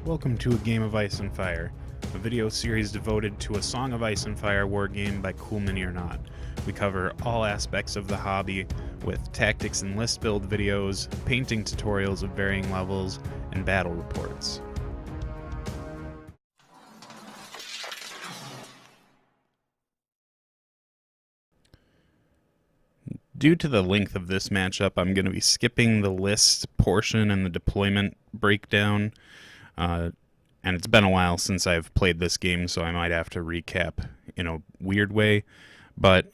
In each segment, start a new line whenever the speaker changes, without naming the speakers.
Welcome to A Game of Ice and Fire, a video series devoted to a Song of Ice and Fire wargame by Cool Mini or Not. We cover all aspects of the hobby with tactics and list build videos, painting tutorials of varying levels, and battle reports. Due to the length of this matchup, I'm going to be skipping the list portion and the deployment breakdown. And it's been a while since I've played this game, so I might have to recap in a weird way. But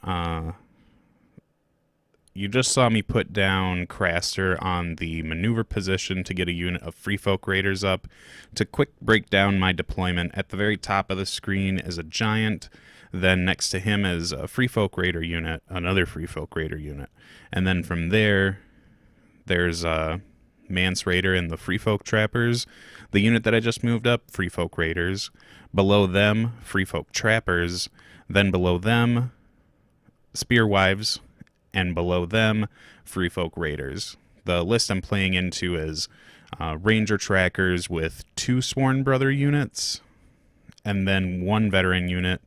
you just saw me put down Craster on the maneuver position to get a unit of Freefolk Raiders up. To quick break down my deployment, at the very top of the screen is a giant. Then next to him is a Freefolk Raider unit, another Freefolk Raider unit. And then from there, there's Mance Rayder and the Freefolk Trappers. The unit that I just moved up, Freefolk Raiders. Below them, Freefolk Trappers. Then below them, Spearwives. And below them, Freefolk Raiders. The list I'm playing into is Ranger Trackers with 2 Sworn Brother units. And then 1 veteran unit.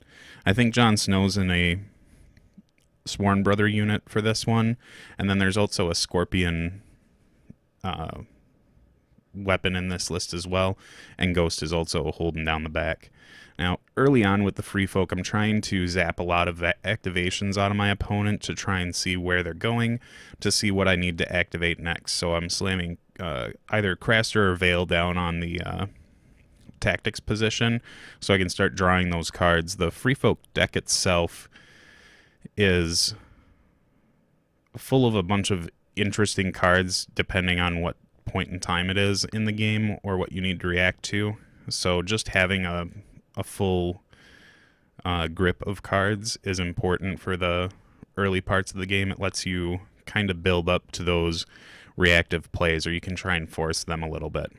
I think Jon Snow's in a Sworn Brother unit for this one. And then there's also a Scorpion weapon in this list as well, and Ghost is also holding down the back. Now, early on with the Freefolk, I'm trying to zap a lot of activations out of my opponent to try and see where they're going, to see what I need to activate next. So I'm slamming either Craster or Veil down on the tactics position so I can start drawing those cards. The Freefolk deck itself is full of a bunch of interesting cards depending on what point in time it is in the game or what you need to react to. So just having a full grip of cards is important for the early parts of the game. It lets you kind of build up to those reactive plays, or you can try and force them a little bit.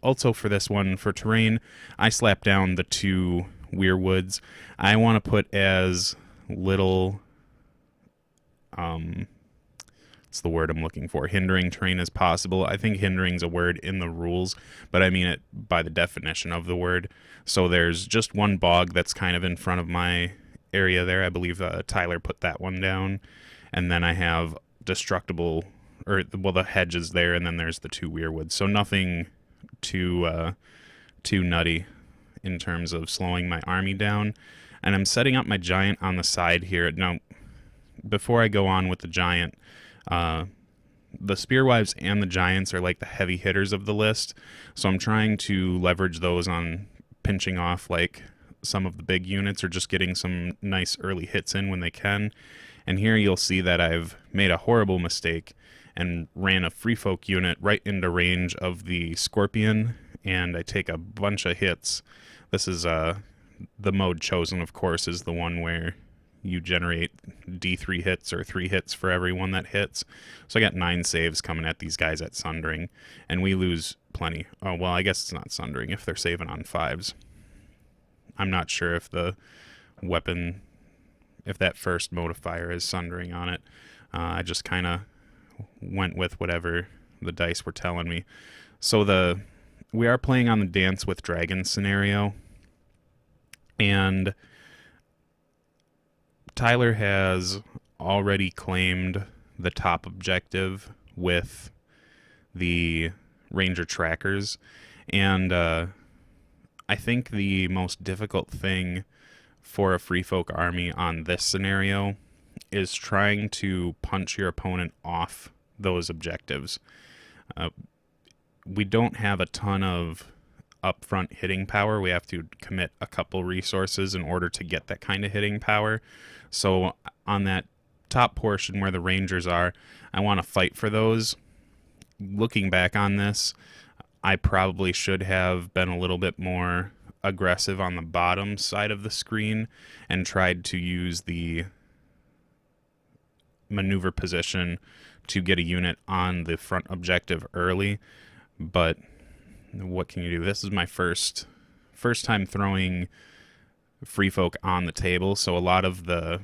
Also for this one, for terrain, I slapped down the 2 Weirwoods. I want to put as little it's the word I'm looking for, hindering terrain as possible. I think hindering's a word in the rules, but I mean it by the definition of the word. So there's just 1 bog that's kind of in front of my area there. I believe Tyler put that one down. And then I have destructible, or well, the hedge is there, and then there's the 2 Weirwoods. So nothing too nutty in terms of slowing my army down. And I'm setting up my giant on the side here. Now, before I go on with the giant, the Spearwives and the Giants are like the heavy hitters of the list, so I'm trying to leverage those on pinching off like some of the big units or just getting some nice early hits in when they can. And here you'll see that I've made a horrible mistake and ran a Freefolk unit right into range of the Scorpion, and I take a bunch of hits. This is the mode chosen, of course, is the one where you generate D3 hits or 3 hits for every one that hits. So I got 9 saves coming at these guys at Sundering, and we lose plenty. Oh, well, I guess it's not Sundering if they're saving on 5s. I'm not sure if the weapon, if that first modifier is Sundering on it. I just kind of went with whatever the dice were telling me. So we are playing on the Dance with Dragons scenario, and Tyler has already claimed the top objective with the Ranger Trackers, and I think the most difficult thing for a Freefolk army on this scenario is trying to punch your opponent off those objectives. We don't have a ton of upfront hitting power. We have to commit a couple resources in order to get that kind of hitting power. So on that top portion where the Rangers are, I want to fight for those. Looking back on this, I probably should have been a little bit more aggressive on the bottom side of the screen and tried to use the maneuver position to get a unit on the front objective early. But what can you do? This is my first time throwing Freefolk on the table, so a lot of the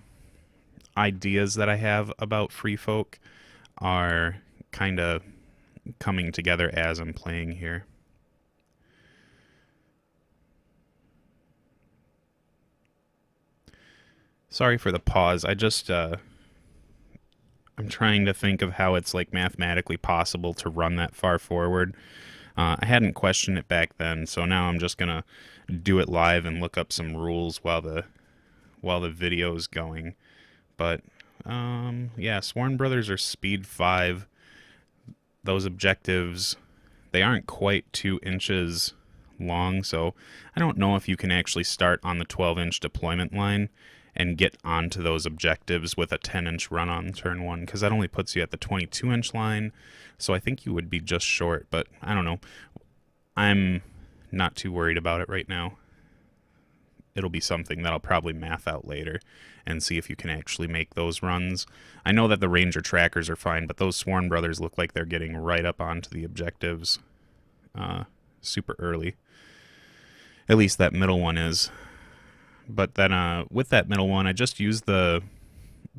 ideas that I have about Freefolk are kind of coming together as I'm playing here. Sorry for the pause. I'm trying to think of how it's like mathematically possible to run that far forward. I hadn't questioned it back then, so now I'm just gonna do it live and look up some rules while the video's going. But yeah, Sworn Brothers are speed 5. Those objectives, they aren't quite 2 inches long, so I don't know if you can actually start on the 12-inch deployment line and get onto those objectives with a 10-inch run on turn 1, because that only puts you at the 22-inch line, so I think you would be just short, but I don't know. I'm not too worried about it right now. It'll be something that I'll probably math out later and see if you can actually make those runs. I know that the Ranger trackers are fine, but those Sworn Brothers look like they're getting right up onto the objectives super early. At least that middle one is. But then with that middle one, I just used the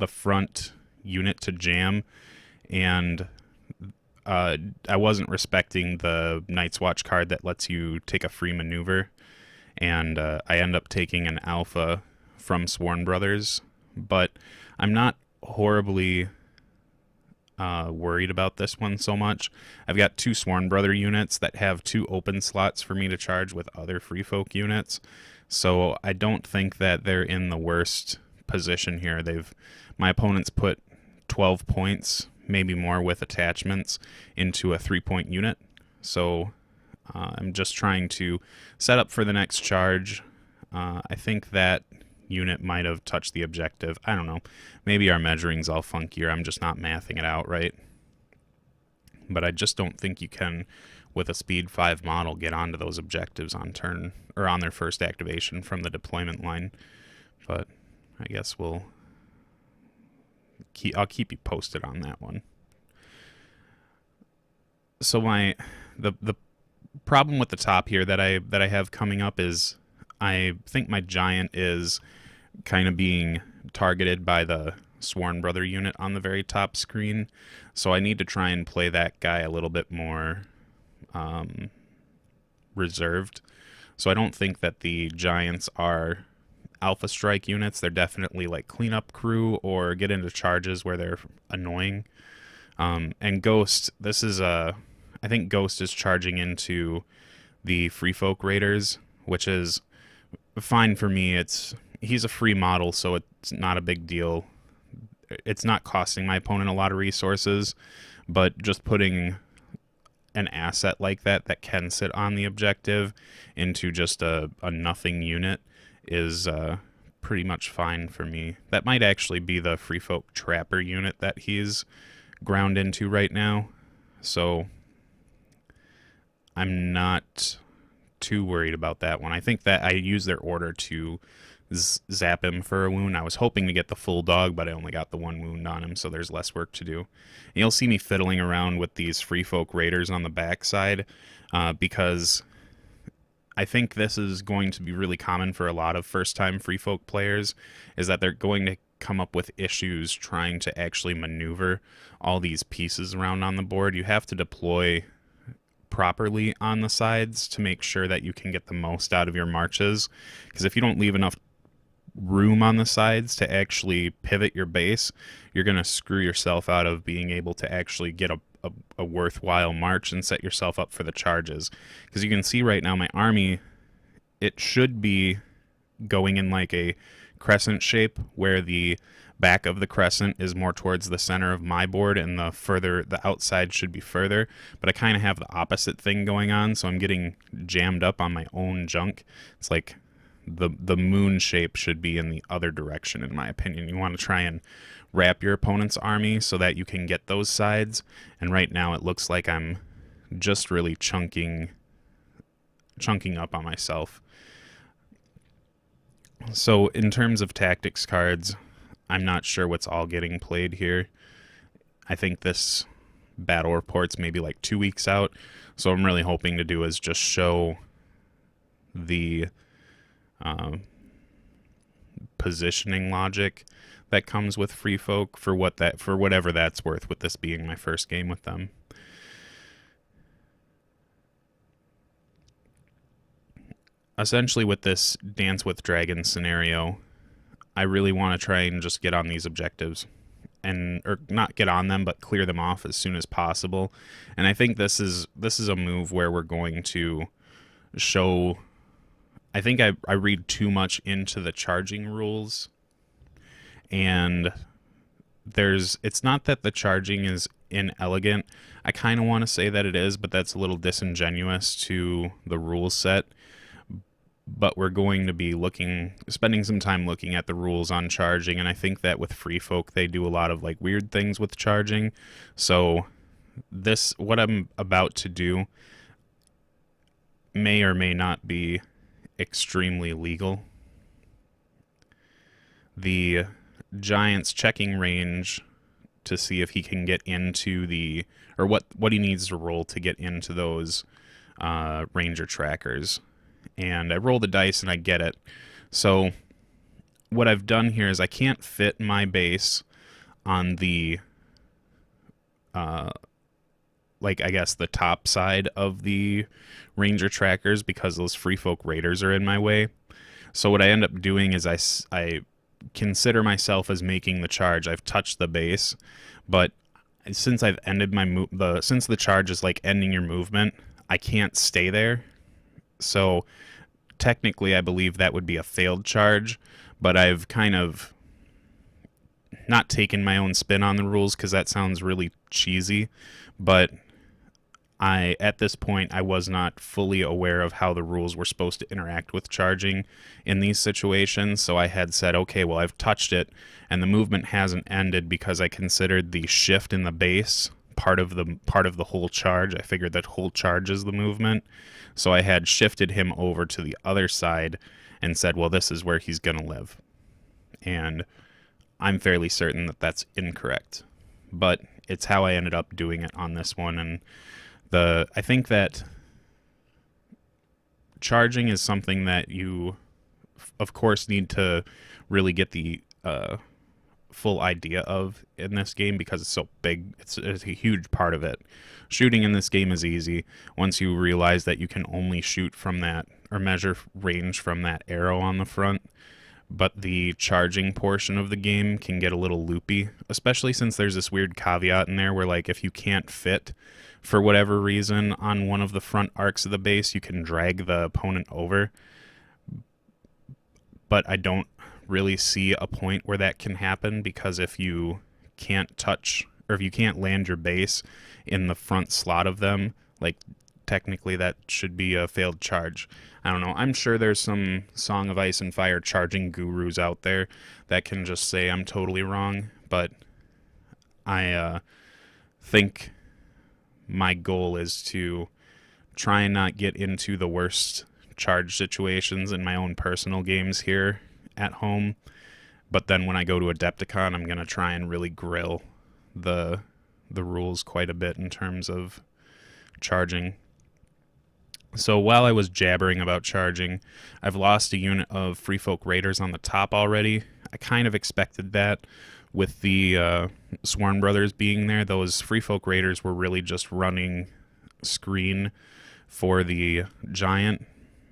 front unit to jam, and I wasn't respecting the Night's Watch card that lets you take a free maneuver, and I end up taking an alpha from Sworn Brothers, but I'm not horribly worried about this one so much. I've got 2 Sworn Brother units that have 2 open slots for me to charge with other Freefolk units, so I don't think that they're in the worst position here. My opponents put 12 points, maybe more with attachments, into a 3-point unit, so I'm just trying to set up for the next charge. I think that unit might have touched the objective. I don't know. Maybe our measuring's all funkier. I'm just not mathing it out right. But I just don't think you can, with a speed 5 model, get onto those objectives on turn or on their first activation from the deployment line. But I guess I'll keep you posted on that one. So the problem with the top here that I have coming up is I think my giant is kind of being targeted by the Sworn Brother unit on the very top screen, so I need to try and play that guy a little bit more reserved. So I don't think that the giants are alpha strike units. They're definitely like cleanup crew or get into charges where they're annoying. And Ghost, I think Ghost is charging into the Freefolk Raiders, which is fine for me. He's a free model, so it's not a big deal. It's not costing my opponent a lot of resources, but just putting an asset like that can sit on the objective into just a nothing unit is pretty much fine for me. That might actually be the Freefolk Trapper unit that he's ground into right now, so I'm not too worried about that one. I think that I used their order to zap him for a wound. I was hoping to get the full dog, but I only got the 1 wound on him, so there's less work to do. And you'll see me fiddling around with these Freefolk Raiders on the backside because I think this is going to be really common for a lot of first-time Freefolk players, is that they're going to come up with issues trying to actually maneuver all these pieces around on the board. You have to deploy properly on the sides to make sure that you can get the most out of your marches, because if you don't leave enough room on the sides to actually pivot your base, you're going to screw yourself out of being able to actually get a worthwhile march and set yourself up for the charges. Because you can see right now my army, it should be going in like a crescent shape where the back of the crescent is more towards the center of my board and the outside should be further, but I kind of have the opposite thing going on, so I'm getting jammed up on my own junk. It's like the moon shape should be in the other direction, in my opinion. You want to try and wrap your opponent's army so that you can get those sides, and right now it looks like I'm just really chunking up on myself. So in terms of tactics cards, I'm not sure what's all getting played here. I think this battle report's maybe like 2 weeks out, so what I'm really hoping to do is just show the positioning logic that comes with Freefolk for whatever that's worth, with this being my first game with them. Essentially, with this Dance with Dragons scenario, I really want to try and just get on these objectives, and or not get on them, but clear them off as soon as possible. And I think this is a move where we're going to show. I think I read too much into the charging rules, and it's not that the charging is inelegant. I kind of want to say that it is, but that's a little disingenuous to the rule set. But we're going to be spending some time looking at the rules on charging, and I think that with Freefolk they do a lot of like weird things with charging. So what I'm about to do may or may not be extremely legal. The Giant's checking range to see if he can get into or what he needs to roll to get into those ranger trackers. And I roll the dice and I get it. So what I've done here is I can't fit my base on the like, I guess, the top side of the ranger trackers because those Freefolk raiders are in my way. So what I end up doing is I consider myself as making the charge. I've touched the base, but since I've ended since the charge is like ending your movement, I can't stay there. So technically I believe that would be a failed charge, but I've kind of not taken my own spin on the rules because that sounds really cheesy, but at this point, I was not fully aware of how the rules were supposed to interact with charging in these situations. So I had said, okay, well, I've touched it, and the movement hasn't ended because I considered the shift in the base part of the whole charge. I figured that whole charge is the movement. So I had shifted him over to the other side and said, well, this is where he's going to live. And I'm fairly certain that that's incorrect. But it's how I ended up doing it on this one, and I think that charging is something that you, of course, need to really get the full idea of in this game because it's so big. It's a huge part of it. Shooting in this game is easy once you realize that you can only shoot from that or measure range from that arrow on the front. But the charging portion of the game can get a little loopy, especially since there's this weird caveat in there where, like, if you can't fit for whatever reason on one of the front arcs of the base, you can drag the opponent over. But I don't really see a point where that can happen because if you can't touch or if you can't land your base in the front slot of them, like, technically that should be a failed charge. I don't know. I'm sure there's some Song of Ice and Fire charging gurus out there that can just say I'm totally wrong, but I think my goal is to try and not get into the worst charge situations in my own personal games here at home. But then when I go to Adepticon, I'm going to try and really grill the rules quite a bit in terms of charging. So while I was jabbering about charging, I've lost a unit of Freefolk Raiders on the top already. I kind of expected that with the Sworn Brothers being there. Those Freefolk Raiders were really just running screen for the Giant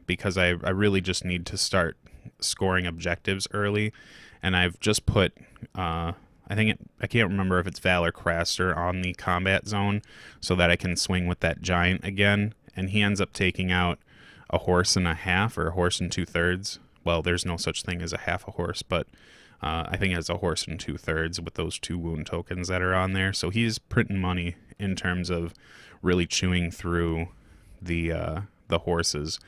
because I really just need to start scoring objectives early. And I've just put, I can't remember if it's Valor Craster on the combat zone so that I can swing with that Giant again. And he ends up taking out a horse and a half or a horse and 2/3. Well, there's no such thing as a half a horse, but I think it's a horse and 2/3 with those 2 wound tokens that are on there. So he's printing money in terms of really chewing through the horses.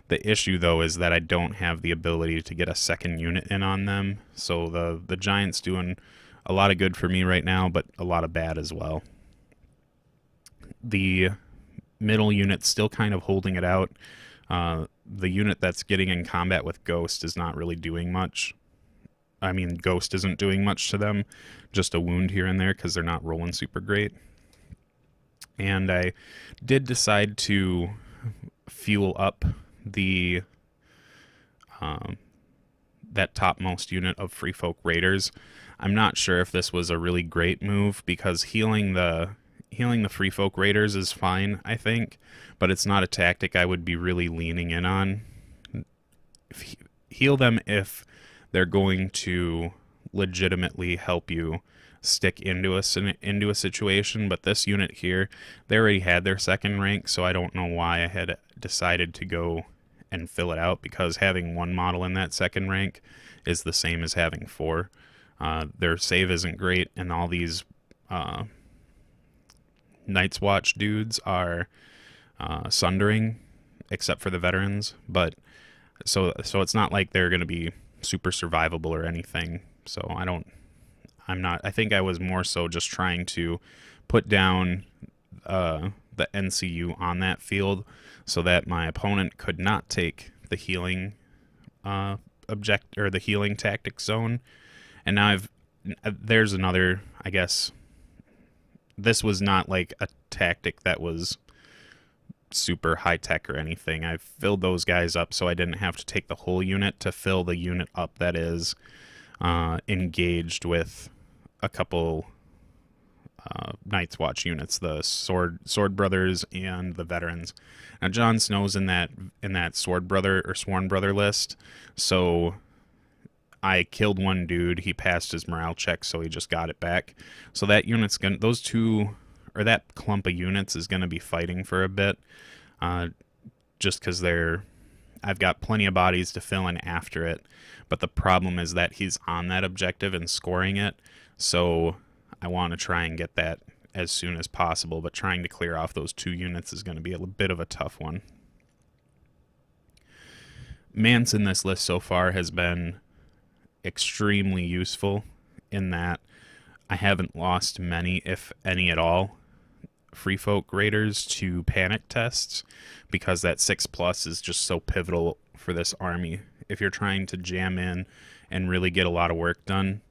The issue, though, is that I don't have the ability to get a second unit in on them. So the Giant's doing a lot of good for me right now, but a lot of bad as well. The middle unit's still kind of holding it out. The unit that's getting in combat with Ghost is not really doing much. I mean, Ghost isn't doing much to them, just a wound here and there because they're not rolling super great. And I did decide to fuel up that topmost unit of Freefolk Raiders. I'm not sure if this was a really great move because healing the Freefolk Raiders is fine, I think, but it's not a tactic I would be really leaning in on. Heal them if they're going to legitimately help you stick into a situation. But this unit here, they already had their second rank, so I don't know why I had decided to go and fill it out, because having one model in that second rank is the same as having four. Their save isn't great, and all these Night's Watch dudes are sundering, except for the veterans. But so it's not like they're going to be super survivable or anything. So I think I was more so just trying to put down the NCU on that field so that my opponent could not take the healing the healing tactic zone. And now there's another, I guess, this was not like a tactic that was super high tech or anything. I filled those guys up so I didn't have to take the whole unit to fill the unit up that is engaged with a couple Night's Watch units, the Sword Brothers and the veterans. Now Jon Snow's in that Sword Brother or Sworn Brother list, so I killed one dude. He passed his morale check, so he just got it back. So that unit's gonna, those two, or that clump of units is gonna be fighting for a bit, just because I've got plenty of bodies to fill in after it. But the problem is that he's on that objective and scoring it, so I want to try and get that as soon as possible. But trying to clear off those two units is going to be a bit of a tough one. Mance in this list so far has been extremely useful in that I haven't lost many, if any at all, Freefolk Raiders to panic tests, because that 6+ is just so pivotal for this army. If you're trying to jam in and really get a lot of work done,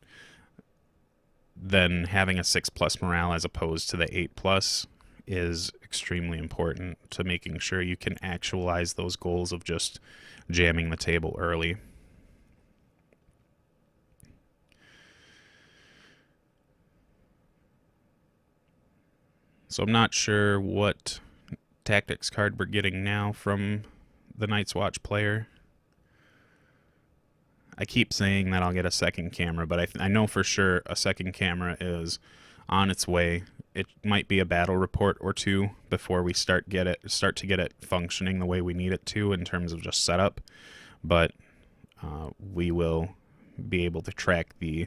then having a 6+ morale as opposed to the 8+ is extremely important to making sure you can actualize those goals of just jamming the table early. So I'm not sure what tactics card we're getting now from the Night's Watch player. I keep saying that I'll get a second camera, but I know for sure a second camera is on its way. It might be a battle report or two before we start to get it functioning the way we need it to in terms of just setup, but we will be able to track the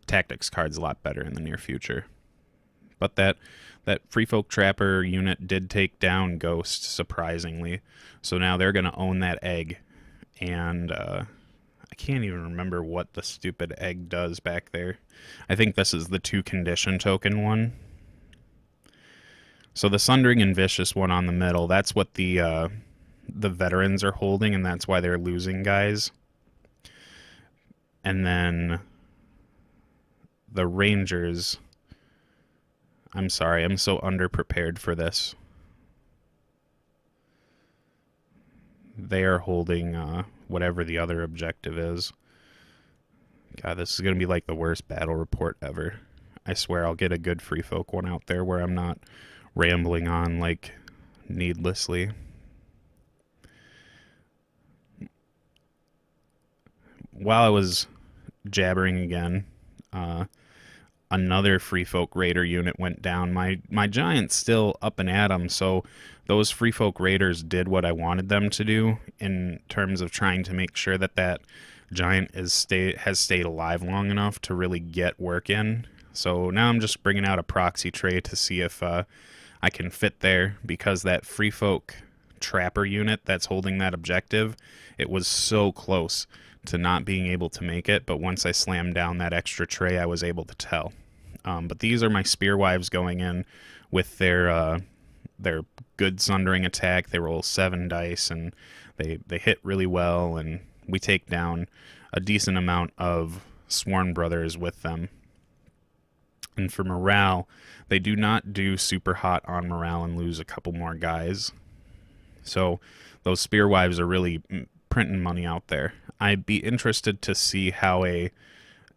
tactics cards a lot better in the near future. But that Freefolk Trapper unit did take down Ghost, surprisingly, so now they're going to own that egg. And I can't even remember what the stupid egg does back there. I think this is the 2 condition token one. So the Sundering and Vicious one on the middle, that's what the veterans are holding, and that's why they're losing guys. And then the Rangers, I'm sorry, I'm so underprepared for this. They are holding whatever the other objective is. God, this is going to be like the worst battle report ever. I swear I'll get a good Freefolk one out there where I'm not rambling on like needlessly. While I was jabbering again, another Freefolk Raider unit went down. My Giant's still up and at 'em, so those Freefolk Raiders did what I wanted them to do in terms of trying to make sure that Giant has stayed alive long enough to really get work in. So now I'm just bringing out a proxy tray to see if I can fit there, because that Freefolk Trapper unit that's holding that objective, it was so close to not being able to make it, but once I slammed down that extra tray, I was able to tell. But these are my Spearwives going in with their good Sundering attack. They roll 7 dice, and they hit really well, and we take down a decent amount of Sworn Brothers with them. And for morale, they do not do super hot on morale and lose a couple more guys. So those Spearwives are really printing money out there. I'd be interested to see how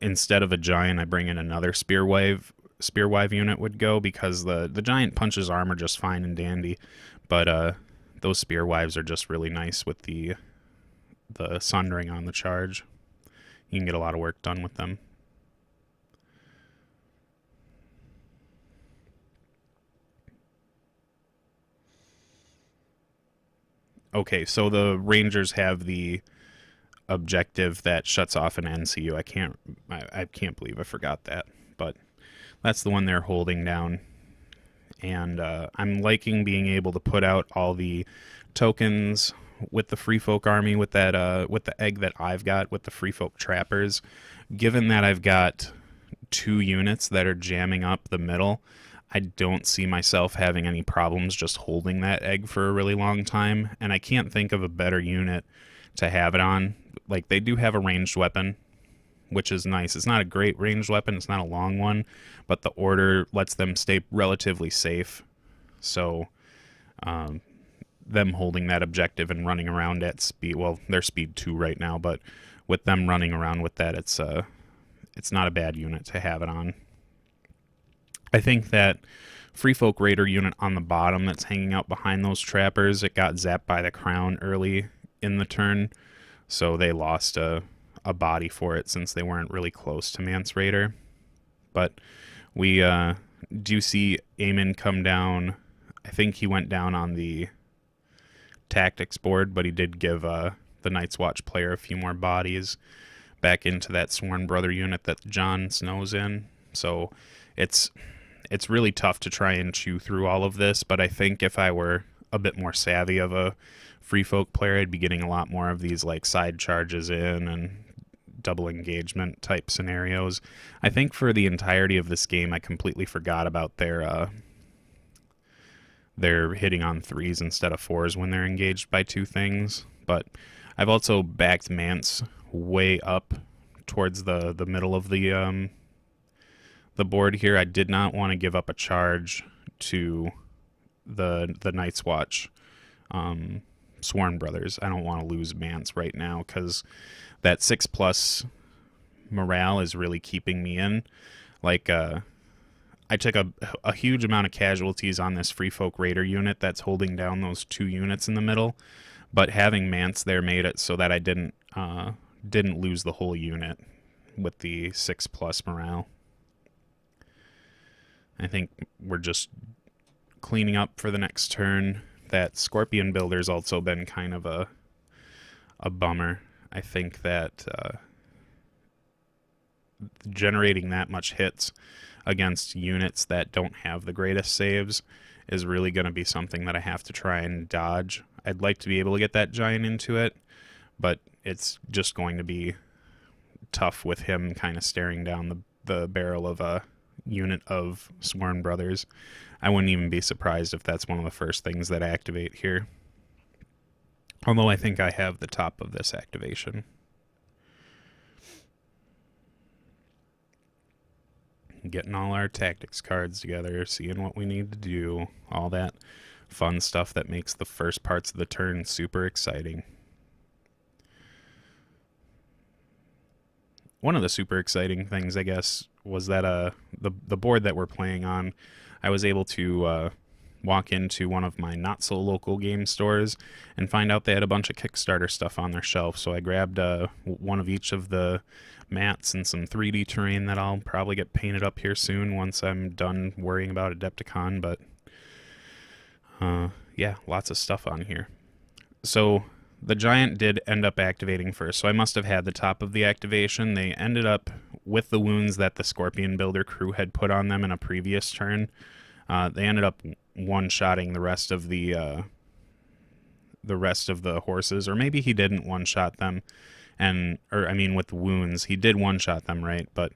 instead of a Giant, I bring in another Spearwive unit would go, because the Giant punches armor just fine and dandy, but those Spearwives are just really nice with the the Sundering on the charge. You can get a lot of work done with them. Okay, so the Rangers have the objective that shuts off an NCU. I can't believe I forgot that, but that's the one they're holding down. And I'm liking being able to put out all the tokens with the Freefolk army with that with the egg that I've got with the Freefolk trappers. Given that I've got 2 units that are jamming up the middle, I don't see myself having any problems just holding that egg for a really long time, and I can't think of a better unit to have it on. Like, they do have a ranged weapon, which is nice. It's not a great ranged weapon, it's not a long one, but the order lets them stay relatively safe. So them holding that objective and running around at speed, well, they're speed 2 right now, but with them running around with that, it's not a bad unit to have it on. I think that Freefolk Raider unit on the bottom that's hanging out behind those trappers, it got zapped by the crown early in the turn, so they lost a body for it since they weren't really close to Mance Rayder. But we do see Eamon come down. I think he went down on the tactics board, but he did give the Night's Watch player a few more bodies back into that Sworn Brother unit that Jon Snow's in. So it's really tough to try and chew through all of this, but I think if I were a bit more savvy of a Freefolk player, I'd be getting a lot more of these like side charges in and double engagement type scenarios. I think for the entirety of this game, I completely forgot about their hitting on 3s instead of 4s when they're engaged by 2 things. But I've also backed Mance way up towards the middle of the board here. I did not want to give up a charge to the Night's Watch Sworn Brothers. I don't want to lose Mance right now because that 6+ morale is really keeping me in. Like, I took a huge amount of casualties on this Freefolk Raider unit that's holding down those 2 units in the middle, but having Mance there made it so that I didn't lose the whole unit with the 6+ morale. I think we're just cleaning up for the next turn. That Scorpion Builder's also been kind of a bummer. I think that generating that much hits against units that don't have the greatest saves is really going to be something that I have to try and dodge. I'd like to be able to get that giant into it, but it's just going to be tough with him kind of staring down the barrel of a unit of Sworn Brothers. I wouldn't even be surprised if that's one of the first things that activate here. Although I think I have the top of this activation. Getting all our tactics cards together, seeing what we need to do, all that fun stuff that makes the first parts of the turn super exciting. One of the super exciting things, I guess, was that the board that we're playing on, I was able to walk into one of my not-so-local game stores and find out they had a bunch of Kickstarter stuff on their shelf, so I grabbed one of each of the mats and some 3D terrain that I'll probably get painted up here soon once I'm done worrying about Adepticon, but yeah, lots of stuff on here. So the giant did end up activating first, so I must have had the top of the activation. They ended up with the wounds that the Scorpion Builder crew had put on them in a previous turn. They ended up one-shotting the rest of the horses, or maybe he didn't one-shot them, with wounds he did one-shot them, right? But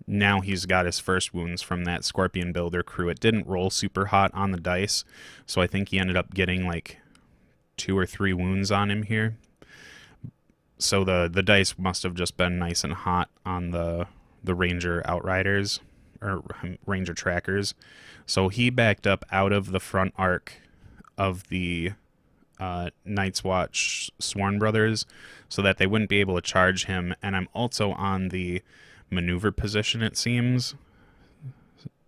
now he's got his first wounds from that Scorpion Builder crew. It didn't roll super hot on the dice, so I think he ended up getting like 2 or 3 wounds on him here. So the dice must have just been nice and hot on the Ranger Outriders, or Ranger Trackers. So he backed up out of the front arc of the Night's Watch Sworn Brothers so that they wouldn't be able to charge him. And I'm also on the maneuver position, it seems,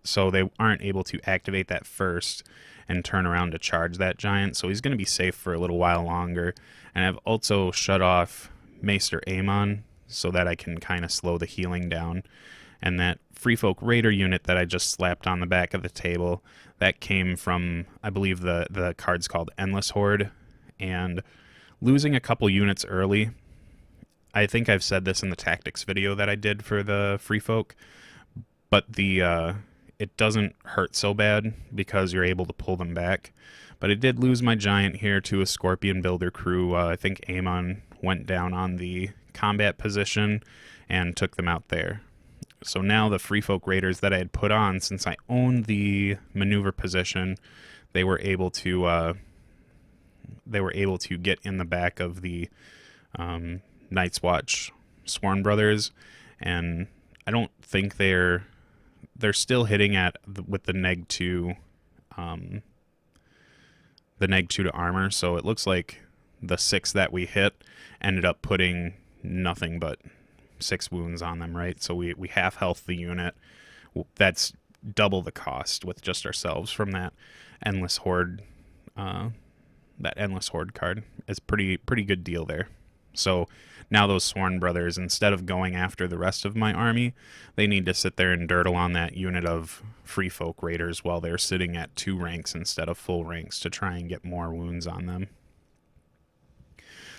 so they aren't able to activate that first and turn around to charge that giant, so he's going to be safe for a little while longer. And I've also shut off Maester Aemon so that I can kind of slow the healing down. And that Freefolk Raider unit that I just slapped on the back of the table, that came from, I believe, the card's called Endless Horde. And losing a couple units early, I think I've said this in the tactics video that I did for the Freefolk, but it doesn't hurt so bad because you're able to pull them back. But I did lose my giant here to a Scorpion Builder crew. I think Aemon went down on the combat position and took them out there. So now the Freefolk Raiders that I had put on, since I owned the maneuver position, they were able to get in the back of the Night's Watch Sworn Brothers, and I don't think they're still hitting with the neg 2 to armor. So it looks like the 6 that we hit ended up putting nothing but 6 wounds on them, right? So we half health the unit. That's double the cost with just ourselves from that Endless Horde. That Endless Horde card is pretty good deal there. So now those Sworn Brothers, instead of going after the rest of my army, they need to sit there and dirtle on that unit of Freefolk Raiders while they're sitting at 2 ranks instead of full ranks to try and get more wounds on them.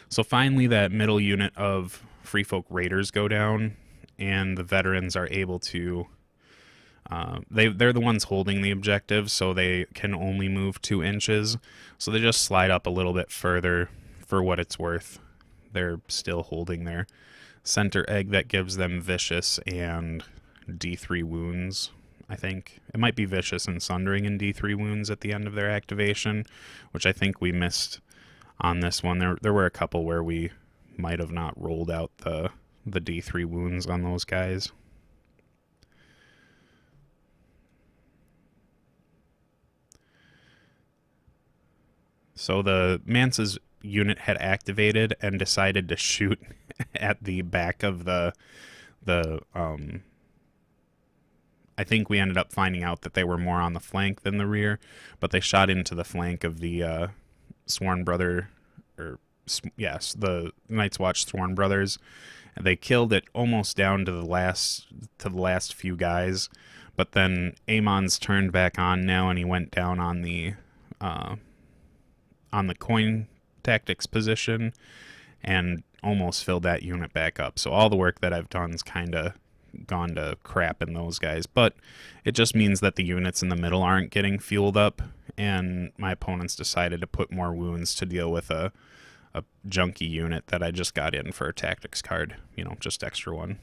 So finally that middle unit of Freefolk Raiders go down, and the veterans are able to... they're the ones holding the objective, so they can only move 2 inches. So they just slide up a little bit further for what it's worth. They're still holding their center egg that gives them Vicious and D3 wounds, I think. It might be Vicious and Sundering and D3 wounds at the end of their activation, which I think we missed on this one. There were a couple where we might have not rolled out the D3 wounds on those guys. So the Mance's unit had activated and decided to shoot at the back of the I think we ended up finding out that they were more on the flank than the rear, but they shot into the flank of the Sworn Brother, or yes, the Night's Watch Sworn Brothers. And they killed it almost down to the last few guys, but then Aemon's turned back on now, and he went down on the coin tactics position and almost filled that unit back up. So all the work that I've done is kind of gone to crap in those guys, but it just means that the units in the middle aren't getting fueled up, and my opponents decided to put more wounds to deal with a junky unit that I just got in for a tactics card, just extra one.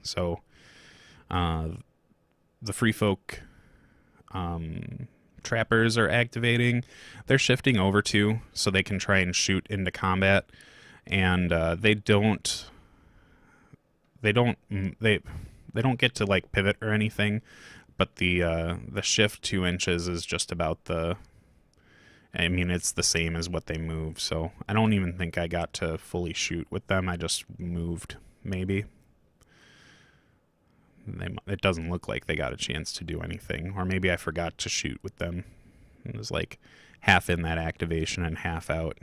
So the Freefolk trappers are activating. They're shifting over too, so they can try and shoot into combat, and they don't get to like pivot or anything, but the shift 2 inches is just about it's the same as what they move, so I don't even think I got to fully shoot with them. I just moved, maybe. It doesn't look like they got a chance to do anything, or maybe I forgot to shoot with them. It was like half in that activation and half out.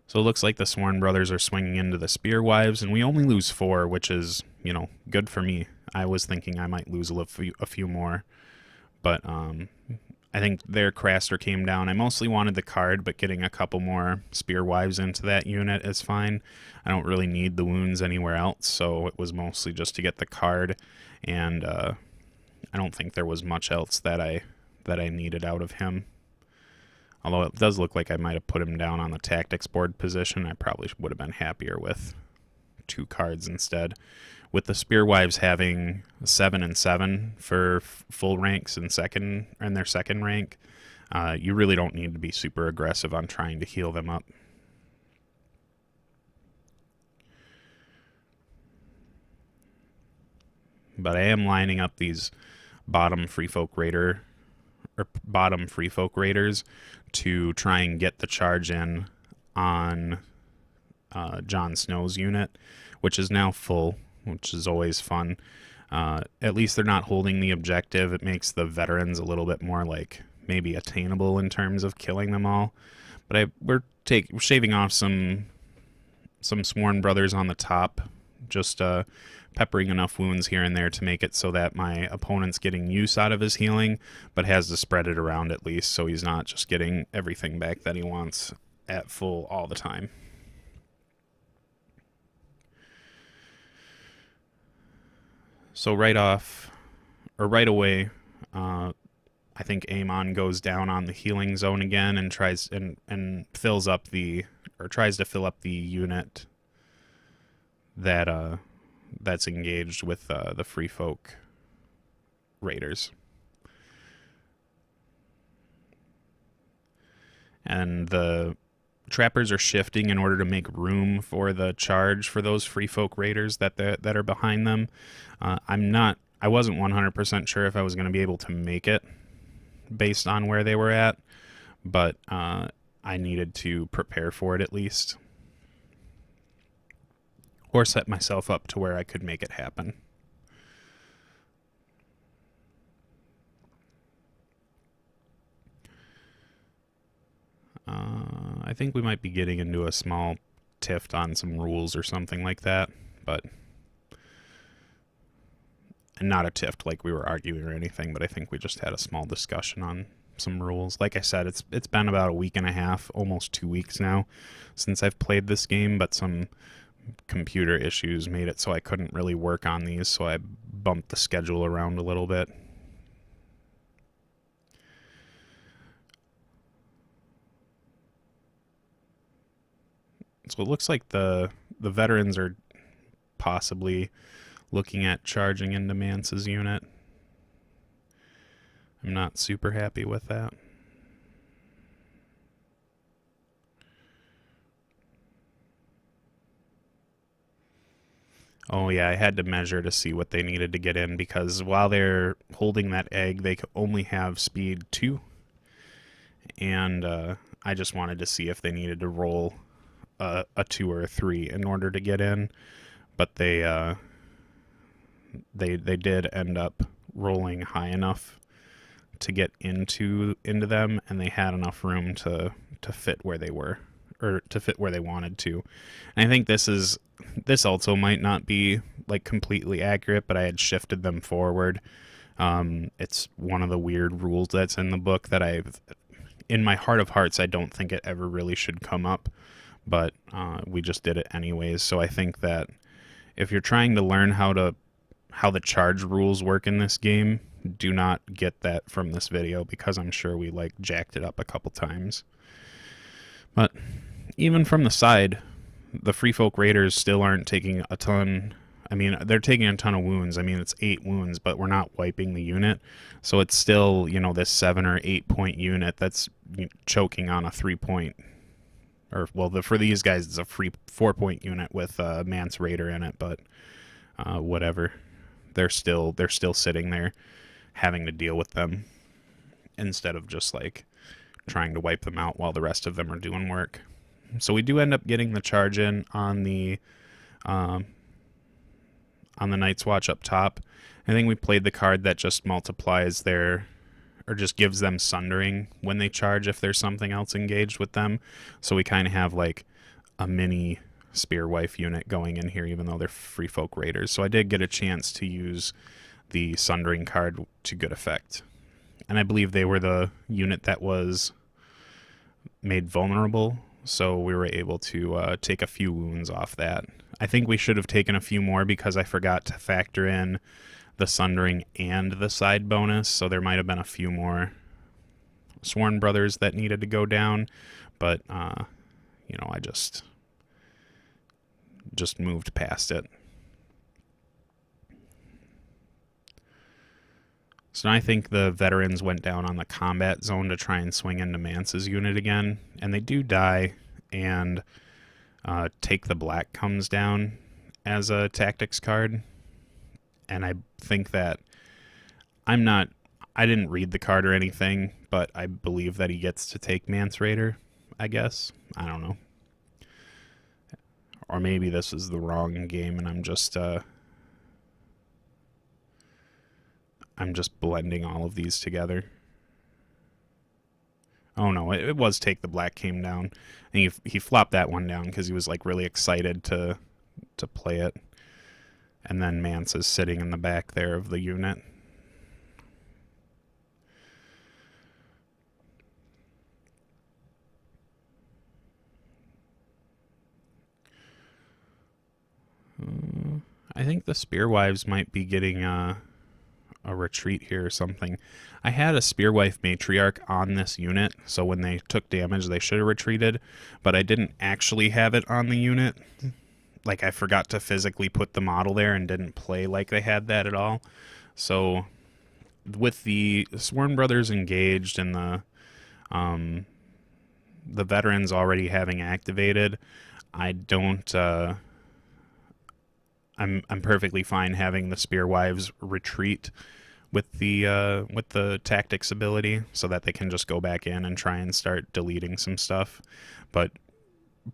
So it looks like the Sworn Brothers are swinging into the Spear Wives, and we only lose 4, which is, good for me. I was thinking I might lose a few more, but I think their Craster came down. I mostly wanted the card, but getting a couple more Spear Wives into that unit is fine. I don't really need the wounds anywhere else, so it was mostly just to get the card, and I don't think there was much else that I needed out of him. Although it does look like I might have put him down on the tactics board position. I probably would have been happier with 2 cards instead. With the Spear Wives having 7 and 7 for full ranks and their second rank, you really don't need to be super aggressive on trying to heal them up. But I am lining up these bottom Freefolk Raiders to try and get the charge in on Jon Snow's unit, which is now full, which is always fun. At least they're not holding the objective. It makes the veterans a little bit more like maybe attainable in terms of killing them all. But we're shaving off some sworn brothers on the top, just peppering enough wounds here and there to make it so that my opponent's getting use out of his healing, but has to spread it around at least, so he's not just getting everything back that he wants at full all the time. So right away, I think Amon goes down on the healing zone again and tries and fills up tries to fill up the unit that's engaged with the Freefolk raiders. And the trappers are shifting in order to make room for the charge for those Freefolk raiders that are behind them. I wasn't 100% sure if I was going to be able to make it based on where they were at, but I needed to prepare for it at least, or set myself up to where I could make it happen. I think we might be getting into a small tiff on some rules or something like that, but and not a tiff like we were arguing or anything, but I think we just had a small discussion on some rules. Like I said, it's been about a week and a half, almost 2 weeks now, since I've played this game, but some computer issues made it so I couldn't really work on these, so I bumped the schedule around a little bit. So it looks like the veterans are possibly looking at charging into Mance's unit. I'm not super happy with that. Oh yeah, I had to measure to see what they needed to get in, because while they're holding that egg, they only have speed 2. And I just wanted to see if they needed to roll a 2 or a 3 in order to get in. But they did end up rolling high enough to get into them, and they had enough room to fit where they were, or to fit where they wanted to. And I think this also might not be like completely accurate, but I had shifted them forward. It's one of the weird rules that's in the book that in my heart of hearts, I don't think it ever really should come up, but we just did it anyways. So I think that if you're trying to learn how the charge rules work in this game, do not get that from this video, because I'm sure we like jacked it up a couple times. But even from the side, the Freefolk raiders still aren't taking a ton. I mean, they're taking a ton of wounds. I mean, it's 8 wounds, but we're not wiping the unit. So it's still, this 7 or 8 point unit that's choking on a 3 point. Or, well, for these guys, it's a 4 point unit with Mance Rayder in it, but whatever. They're still sitting there having to deal with them instead of just like trying to wipe them out while the rest of them are doing work. So we do end up getting the charge in on the Night's Watch up top. I think we played the card that just multiplies or just gives them sundering when they charge if there's something else engaged with them. So we kind of have like a mini Spearwife unit going in here, even though they're Freefolk raiders. So I did get a chance to use the sundering card to good effect. And I believe they were the unit that was made vulnerable, so we were able to take a few wounds off that. I think we should have taken a few more because I forgot to factor in the sundering and the side bonus, so there might have been a few more Sworn Brothers that needed to go down, but I just moved past it. So now I think the veterans went down on the combat zone to try and swing into Mance's unit again, and they do die, and Take the Black comes down as a tactics card. And I think that I didn't read the card or anything, but I believe that he gets to take Mance Rayder, I guess. I don't know. Or maybe this is the wrong game and I'm just I'm just blending all of these together. Oh no, it was Take the Black came down. And he flopped that one down because he was like really excited to play it. And then Mance is sitting in the back there of the unit. I think the Spearwives might be getting a retreat here or something. I had a Spearwife Matriarch on this unit, so when they took damage, they should have retreated, but I didn't actually have it on the unit. Like, I forgot to physically put the model there and didn't play like they had that at all. So, with the Sworn Brothers engaged and the veterans already having activated, I don't... I'm perfectly fine having the Spearwives retreat with the tactics ability so that they can just go back in and try and start deleting some stuff. But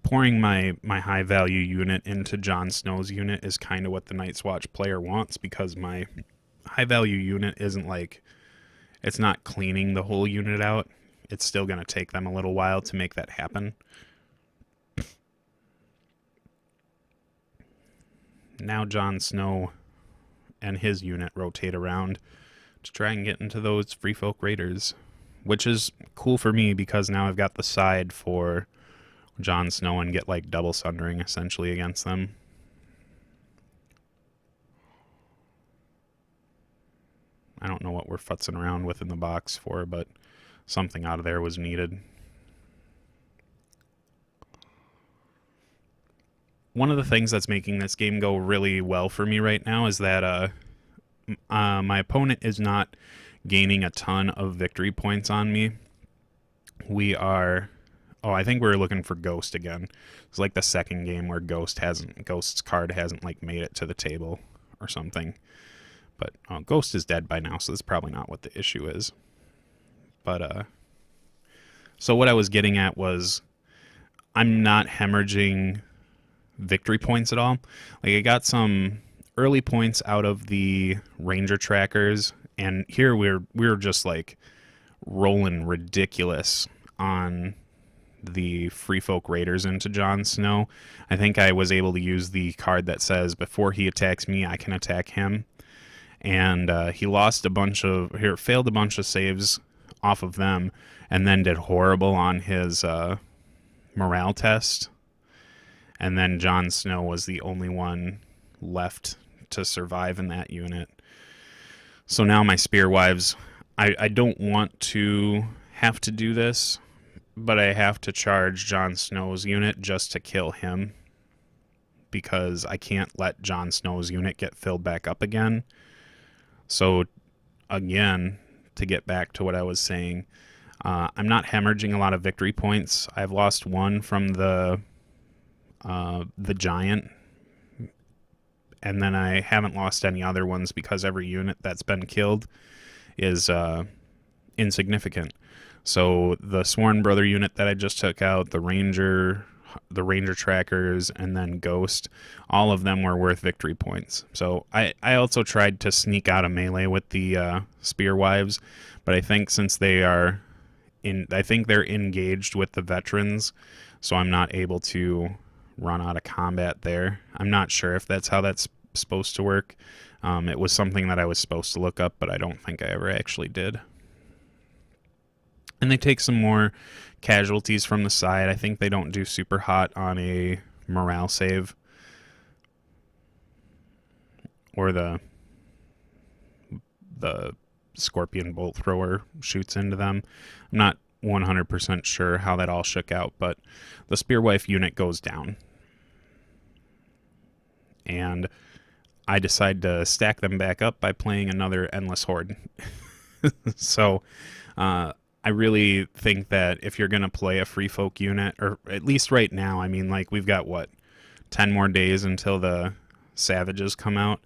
pouring my high value unit into Jon Snow's unit is kind of what the Night's Watch player wants, because my high value unit isn't like, it's not cleaning the whole unit out. It's still going to take them a little while to make that happen. Now Jon Snow and his unit rotate around to try and get into those Freefolk Raiders, which is cool for me because now I've got the side for Jon Snow and get like double sundering essentially against them. I don't know what we're futzing around with in the box for, but something out of there was needed. One of the things that's making this game go really well for me right now is that my opponent is not gaining a ton of victory points on me. We are... Oh, I think we're looking for Ghost again. It's like the second game where Ghost's card hasn't like made it to the table or something. But Ghost is dead by now, so that's probably not what the issue is. But so what I was getting at was I'm not hemorrhaging victory points at all. Like, I got some early points out of the Ranger trackers, and here we're just like rolling ridiculous on the Freefolk Raiders into Jon Snow. I think I was able to use the card that says before he attacks me, I can attack him. And he lost failed a bunch of saves off of them, and then did horrible on his morale test. And then Jon Snow was the only one left to survive in that unit. So now my Spearwives, I don't want to have to do this, but I have to charge Jon Snow's unit just to kill him, because I can't let Jon Snow's unit get filled back up again. So again, to get back to what I was saying, I'm not hemorrhaging a lot of victory points. I've lost one from the giant, and then I haven't lost any other ones because every unit that's been killed is insignificant. So the Sworn Brother unit that I just took out, the Ranger trackers, and then Ghost, all of them were worth victory points. So I also tried to sneak out of melee with the Spearwives, but I think since they're engaged with the veterans, so I'm not able to run out of combat there. I'm not sure if that's how that's supposed to work. It was something that I was supposed to look up, but I don't think I ever actually did. And they take some more casualties from the side. I think they don't do super hot on a morale save, or the Scorpion Bolt Thrower shoots into them. I'm not 100% sure how that all shook out, but the Spearwife unit goes down. And I decide to stack them back up by playing another Endless Horde. So I really think that if you're going to play a Freefolk unit, or at least right now, I mean, like, we've got, 10 more days until the Savages come out.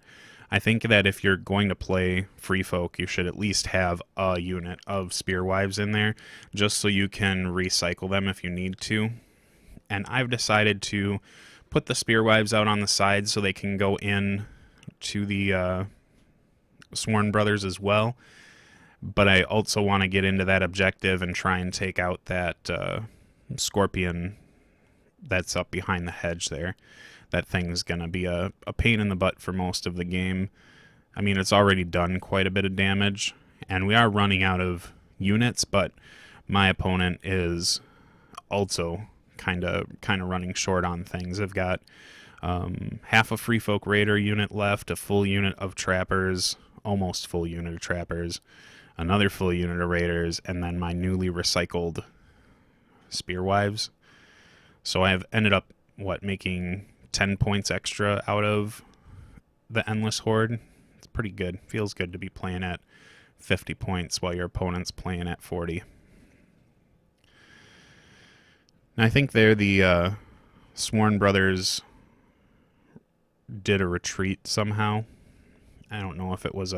I think that if you're going to play Freefolk, you should at least have a unit of Spearwives in there, just so you can recycle them if you need to. And I've decided to put the Spearwives out on the side so they can go in to the Sworn Brothers as well, but I also want to get into that objective and try and take out that scorpion that's up behind the hedge there. That thing's going to be a pain in the butt for most of the game. I mean, it's already done quite a bit of damage, and we are running out of units, but my opponent is also kind of running short on things. I've got half a Freefolk Raider unit left, a full unit of trappers, almost full unit of trappers, another full unit of raiders, and then my newly recycled spearwives. So I have ended up, making 10 points extra out of the Endless Horde. It's pretty good. Feels good to be playing at 50 points while your opponent's playing at 40. And I think there the Sworn Brothers did a retreat somehow. I don't know if it was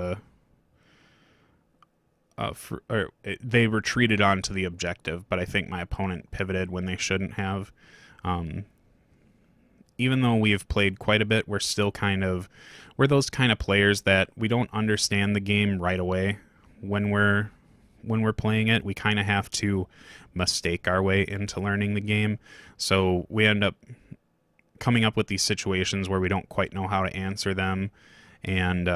they retreated onto the objective, but I think my opponent pivoted when they shouldn't have. Even though we have played quite a bit, we're still we're those kind of players that we don't understand the game right away when we're playing it. We kind of have to mistake our way into learning the game. So we end up coming up with these situations where we don't quite know how to answer them, and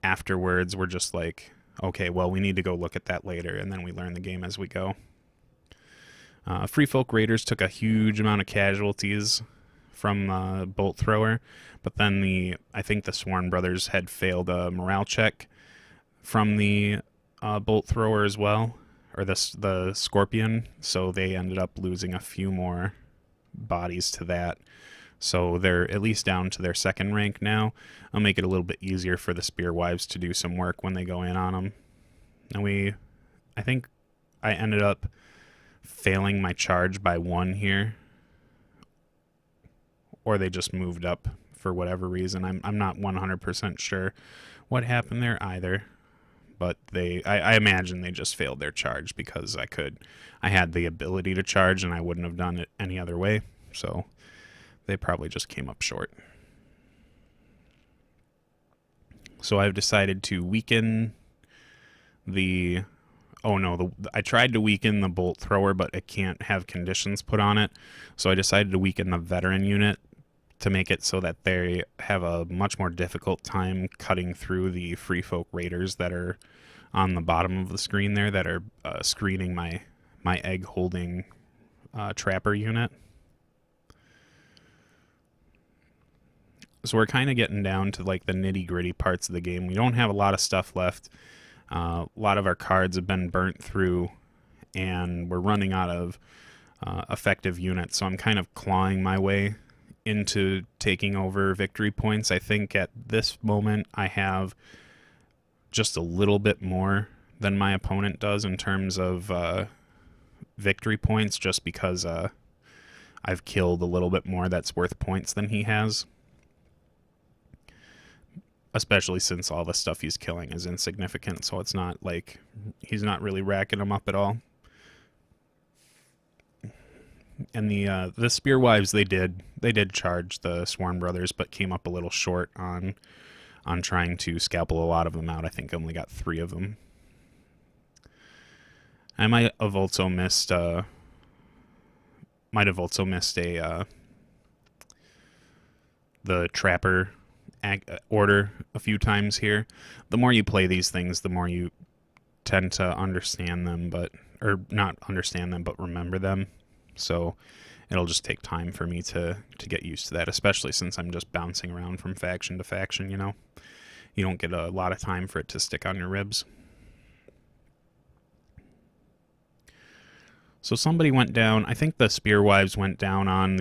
afterwards we're just like, okay, well, we need to go look at that later, and then we learn the game as we go. Freefolk Raiders took a huge amount of casualties from Bolt Thrower, but then I think the Sworn Brothers had failed a morale check from the Bolt Thrower as well, or the Scorpion, so they ended up losing a few more bodies to that. So they're at least down to their second rank now. I'll make it a little bit easier for the Spearwives to do some work when they go in on them. And I think I ended up failing my charge by 1 here, or they just moved up for whatever reason. I'm not 100% sure what happened there either, but I imagine they just failed their charge because I had the ability to charge and I wouldn't have done it any other way. So they probably just came up short. So I've decided to weaken I tried to weaken the Bolt Thrower, but it can't have conditions put on it. So I decided to weaken the Veteran unit to make it so that they have a much more difficult time cutting through the Freefolk Raiders that are on the bottom of the screen there, that are screening my egg-holding Trapper unit. So we're kind of getting down to like the nitty-gritty parts of the game. We don't have a lot of stuff left. A lot of our cards have been burnt through, and we're running out of effective units. So I'm kind of clawing my way into taking over victory points. I think at this moment I have just a little bit more than my opponent does in terms of victory points, just because I've killed a little bit more that's worth points than he has. Especially since all the stuff he's killing is insignificant, so it's not like he's not really racking them up at all. And the Spearwives, they did charge the Sworn Brothers, but came up a little short on trying to scalpel a lot of them out. I think I only got 3 of them. I might have also missed the Trapper order a few times here. The more you play these things, the more you tend to understand them, or not understand them, but remember them. So it'll just take time for me to get used to that, especially since I'm just bouncing around from faction to faction, you know. You don't get a lot of time for it to stick on your ribs. So somebody went down. I think the Spearwives went down on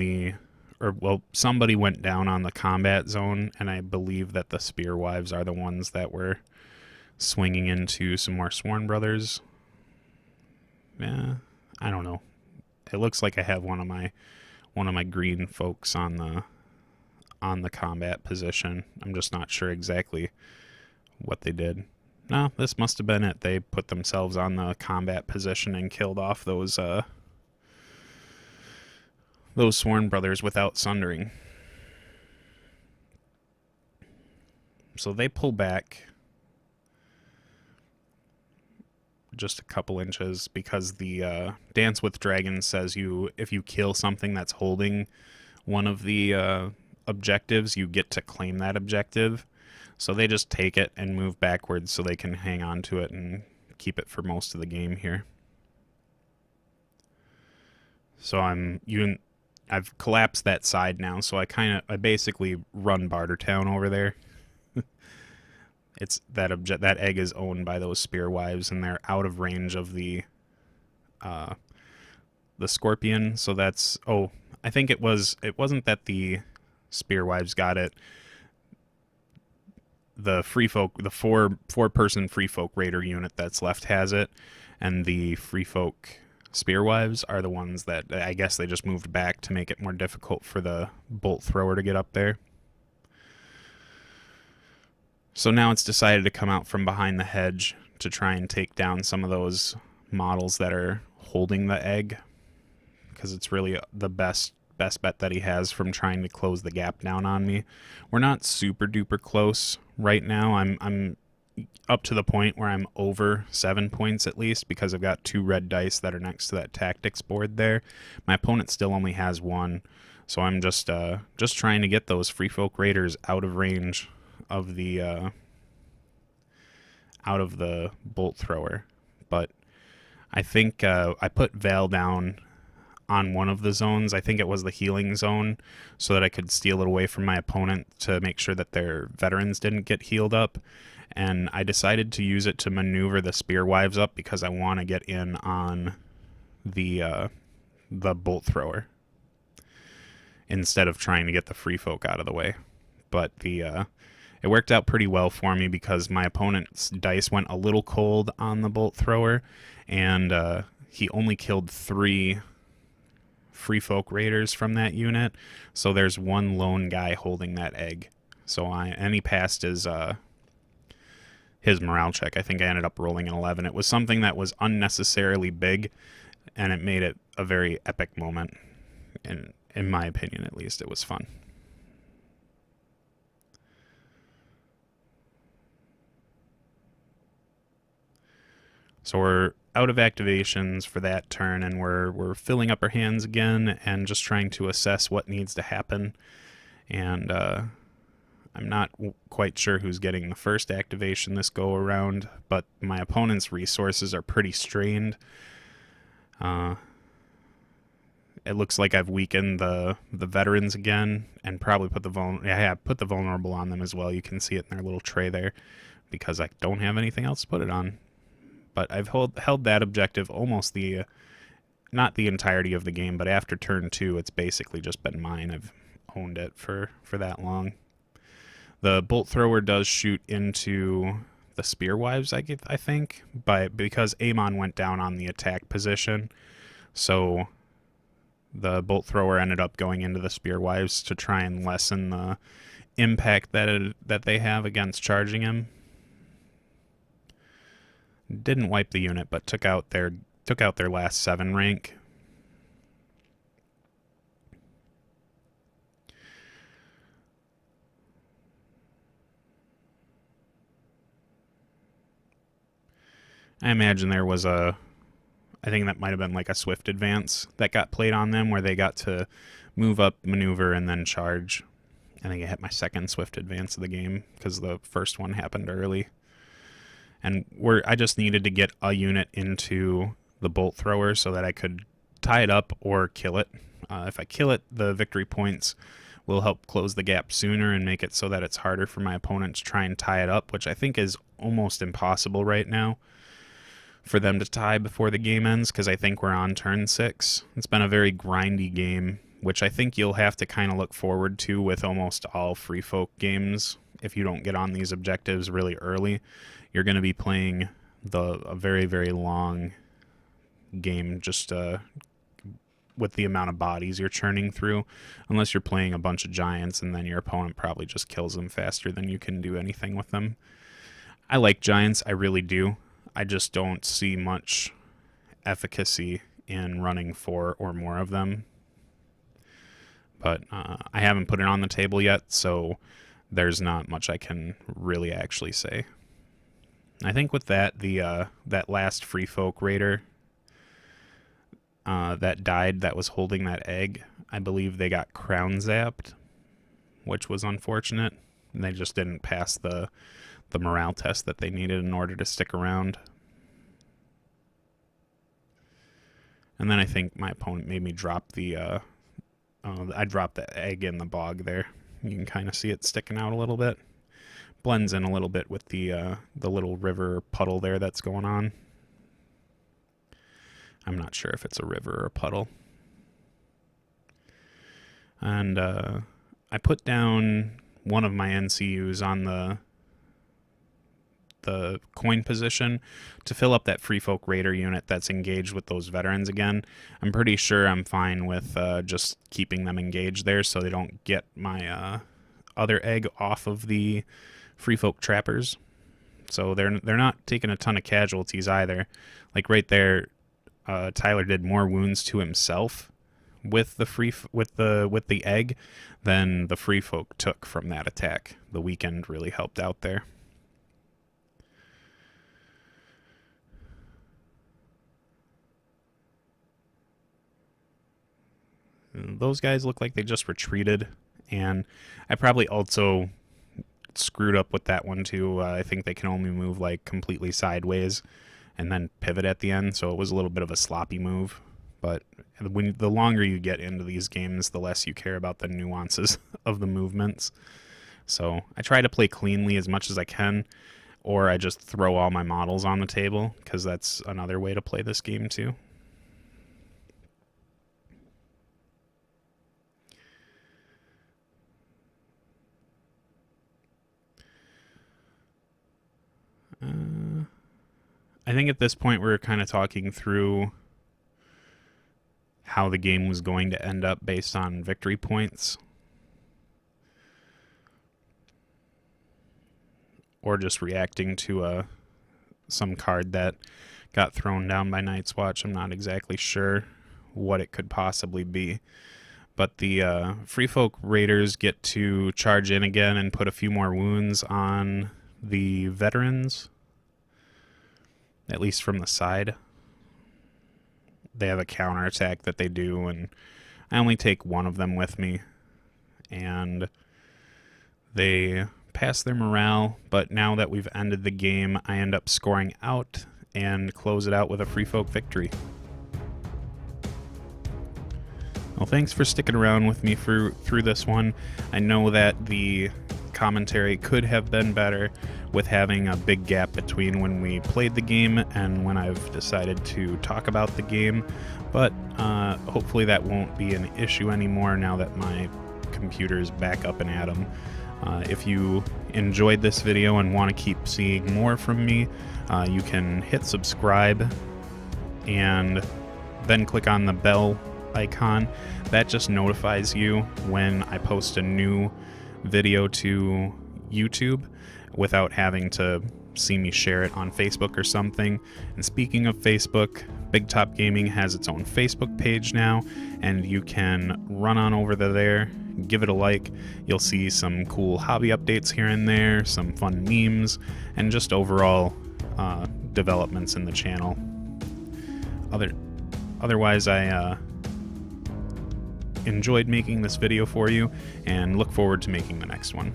somebody went down on the combat zone, and I believe that the Spearwives are the ones that were swinging into some more Sworn Brothers. Yeah, I don't know. It looks like I have one of my green folks on the combat position. I'm just not sure exactly what they did. No, this must have been it. They put themselves on the combat position and killed off those Sworn Brothers without sundering. So they pull back just a couple inches, because the Dance with Dragons says if you kill something that's holding one of the objectives, you get to claim that objective. So they just take it and move backwards so they can hang on to it and keep it for most of the game here. So I've collapsed that side now, so I basically run Bartertown over there. It's that egg is owned by those spear wives, and they're out of range of the scorpion. So that's I think it wasn't that the spear wives got it. The Freefolk, the four-person Freefolk Raider unit that's left has it, and the Freefolk Spearwives are the ones that I guess they just moved back to make it more difficult for the bolt thrower to get up there. So now it's decided to come out from behind the hedge to try and take down some of those models that are holding the egg, because it's really the best bet that he has from trying to close the gap down on me. We're not super duper close right now. I'm up to the point where I'm over 7 points at least, because I've got 2 red dice that are next to that tactics board there. My opponent still only has 1, so I'm just trying to get those Freefolk Raiders out of range of the bolt thrower. But I think I put Val down on one of the zones. I think it was the healing zone, so that I could steal it away from my opponent to make sure that their veterans didn't get healed up. And I decided to use it to maneuver the spear wives up, because I want to get in on the bolt thrower instead of trying to get the free folk out of the way. But it worked out pretty well for me, because my opponent's dice went a little cold on the bolt thrower, and he only killed 3 Freefolk Raiders from that unit, so there's 1 lone guy holding that egg. So and he passed his morale check. I think I ended up rolling an 11. It was something that was unnecessarily big, and it made it a very epic moment. In my opinion, at least, it was fun. So we're out of activations for that turn, and we're filling up our hands again and just trying to assess what needs to happen. And I'm not quite sure who's getting the first activation this go around, but my opponent's resources are pretty strained. It looks like I've weakened the veterans again, and probably put put the vulnerable on them as well. You can see it in their little tray there, because I don't have anything else to put it on. But I've held that objective almost not the entirety of the game, but after turn 2, it's basically just been mine. I've owned it for that long. The bolt thrower does shoot into the spear wives, I think, because Amon went down on the attack position, so the bolt thrower ended up going into the spear wives to try and lessen the impact that they have against charging him. Didn't wipe the unit, but took out their last 7 rank. I imagine there was I think that might have been like a swift advance that got played on them, where they got to move up, maneuver, and then charge. I think I hit my second swift advance of the game, because the first one happened early. And I just needed to get a unit into the bolt thrower so that I could tie it up or kill it. If I kill it, the victory points will help close the gap sooner and make it so that it's harder for my opponent to try and tie it up, which I think is almost impossible right now for them to tie before the game ends, because I think we're on turn 6. It's been a very grindy game, which I think you'll have to kind of look forward to with almost all Freefolk games. If you don't get on these objectives really early, you're going to be playing a very, very long game, just with the amount of bodies you're churning through, unless you're playing a bunch of giants, and then your opponent probably just kills them faster than you can do anything with them. I like giants, I really do. I just don't see much efficacy in running 4 or more of them. But I haven't put it on the table yet, so there's not much I can really actually say. I think with that, that last Freefolk Raider that died that was holding that egg, I believe they got crown zapped, which was unfortunate. And they just didn't pass the morale test that they needed in order to stick around. And then I think my opponent made me drop I dropped the egg in the bog there. You can kind of see it sticking out a little bit. Blends in a little bit with the little river puddle there that's going on. I'm not sure if it's a river or a puddle. And I put down one of my NCUs on the coin position to fill up that Freefolk Raider unit that's engaged with those veterans again. I'm pretty sure I'm fine with just keeping them engaged there so they don't get my other egg off of the Freefolk trappers. So they're not taking a ton of casualties either. Like right there, Tyler did more wounds to himself with the egg than the Freefolk took from that attack. The weekend really helped out there. Those guys look like they just retreated, and I probably also screwed up with that one too. I think they can only move like completely sideways and then pivot at the end, so it was a little bit of a sloppy move. But the longer you get into these games, the less you care about the nuances of the movements. So I try to play cleanly as much as I can, or I just throw all my models on the table, because that's another way to play this game too. I think at this point we're kind of talking through how the game was going to end up based on victory points, or just reacting to some card that got thrown down by Night's Watch. I'm not exactly sure what it could possibly be. But the Freefolk Raiders get to charge in again and put a few more wounds on the veterans, at least from the side. They have a counterattack that they do, and I only take one of them with me. And they pass their morale, but now that we've ended the game, I end up scoring out and close it out with a Freefolk victory. Well, thanks for sticking around with me through this one. I know that the commentary could have been better with having a big gap between when we played the game and when I've decided to talk about the game, but hopefully that won't be an issue anymore now that my computer's back up and at 'em. If you enjoyed this video and want to keep seeing more from me, you can hit subscribe and then click on the bell icon. That just notifies you when I post a new video to YouTube without having to see me share it on Facebook or something. And speaking of Facebook, Big Top Gaming has its own Facebook page now, and you can run on over to there, give it a like. You'll see some cool hobby updates here and there, some fun memes, and just overall developments in the channel. Otherwise, I enjoyed making this video for you and look forward to making the next one.